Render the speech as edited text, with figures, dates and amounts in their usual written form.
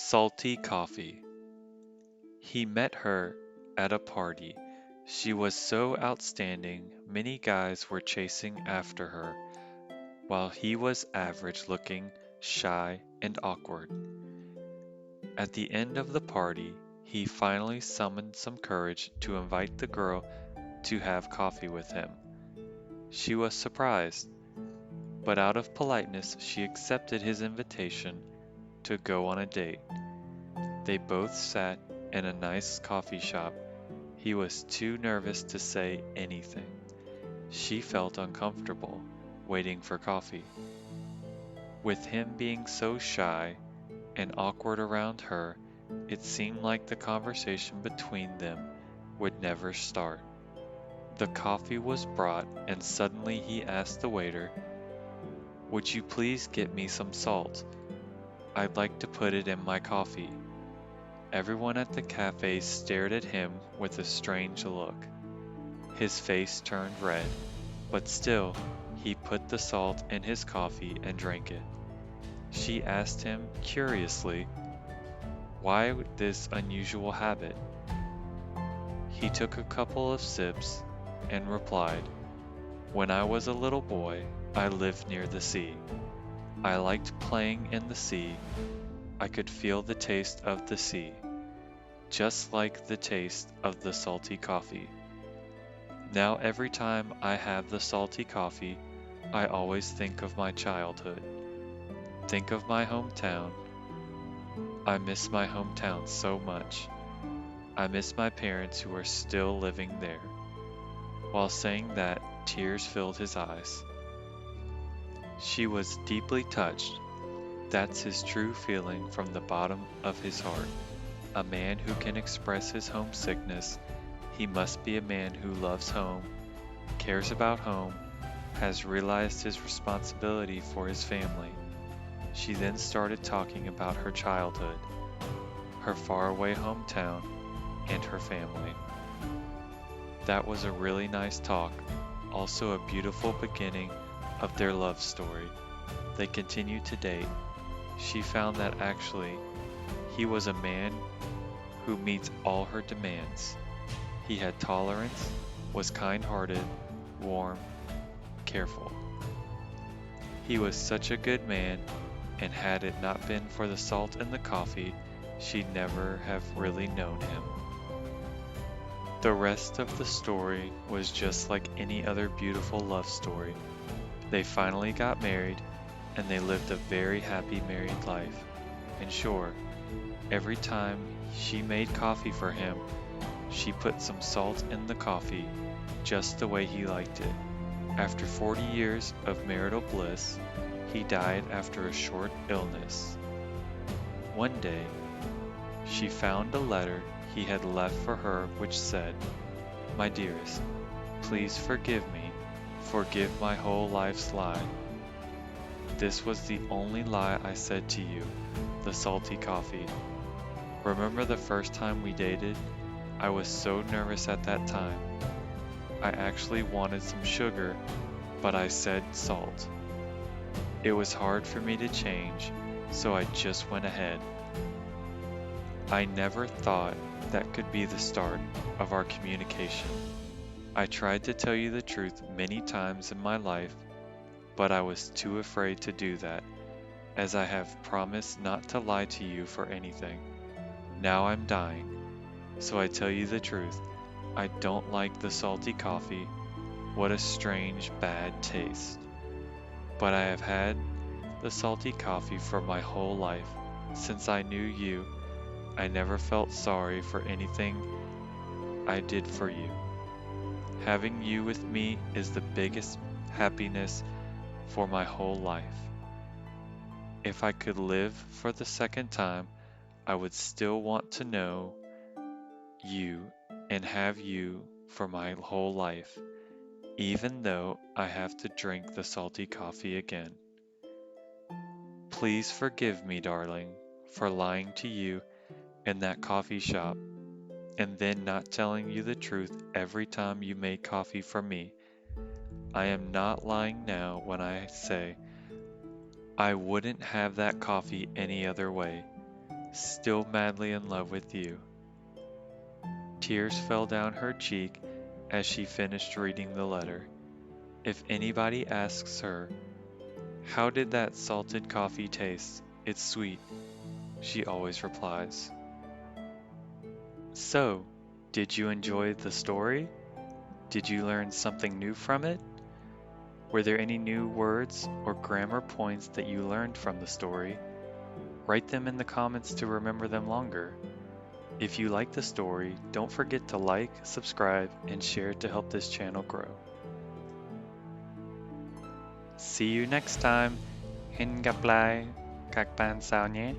Salty coffee. He met her at a party. She was so outstanding, many guys were chasing after her, while he was average looking, shy, and awkward. At the end of the party, he finally summoned some courage to invite the girl to have coffee with him. She was surprised, but out of politeness, she accepted his invitation to go on a date. They both sat in a nice coffee shop. He was too nervous to say anything. She felt uncomfortable waiting for coffee. With him being so shy and awkward around her, it seemed like the conversation between them would never start. The coffee was brought, and suddenly he asked the waiter, "Would you please get me some salt? I'd like to put it in my coffee." Everyone at the cafe stared at him with a strange look. His face turned red, but still, he put the salt in his coffee and drank it. She asked him curiously, why this unusual habit? He took a couple of sips and replied, "When I was a little boy, I lived near the sea. I liked playing in the sea. I could feel the taste of the sea, just like the taste of the salty coffee. Now every time I have the salty coffee, I always think of my childhood, think of my hometown. I miss my hometown so much. I miss my parents who are still living there." While saying that, tears filled his eyes. She was deeply touched. That's his true feeling from the bottom of his heart. A man who can express his homesickness. He must be a man who loves home, cares about home, has realized his responsibility for his family. She then started talking about her childhood, her faraway hometown, and her family. That was a really nice talk, also a beautiful beginning of their love story. They continued to date. She found that actually, he was a man who meets all her demands. He had tolerance, was kind-hearted, warm, careful. He was such a good man, and had it not been for the salt in the coffee, she'd never have really known him. The rest of the story was just like any other beautiful love story. They finally got married, and they lived a very happy married life. And sure, every time she made coffee for him, she put some salt in the coffee, just the way he liked it. After 40 years of marital bliss, he died after a short illness. One day, she found a letter he had left for her which said, "My dearest, please forgive me, forgive my whole life's lie. This was the only lie I said to you, the salty coffee. Remember the first time we dated? I was so nervous at that time. I actually wanted some sugar, but I said salt. It was hard for me to change, so I just went ahead. I never thought that could be the start of our communication. I tried to tell you the truth many times in my life, but I was too afraid to do that, as I have promised not to lie to you for anything. Now I'm dying, so I tell you the truth. I don't like the salty coffee. What a strange, bad taste. But I have had the salty coffee for my whole life. Since I knew you, I never felt sorry for anything I did for you. Having you with me is the biggest happiness for my whole life. If I could live for the second time, I would still want to know you and have you for my whole life, even though I have to drink the salty coffee again. Please forgive me, darling, for lying to you in that coffee shop, and then not telling you the truth every time you made coffee for me. I am not lying now when I say I wouldn't have that coffee any other way. still madly in love with you. Tears fell down her cheek as she finished reading the letter. If anybody asks her, "How did that salted coffee taste? It's sweet," she always replies. So, did you enjoy the story? Did you learn something new from it? Were there any new words or grammar points that you learned from the story? Write them in the comments to remember them longer. If you like the story, don't forget to like, subscribe, and share to help this channel grow. See you next time. Hẹn gặp lại các bạn sau nhé.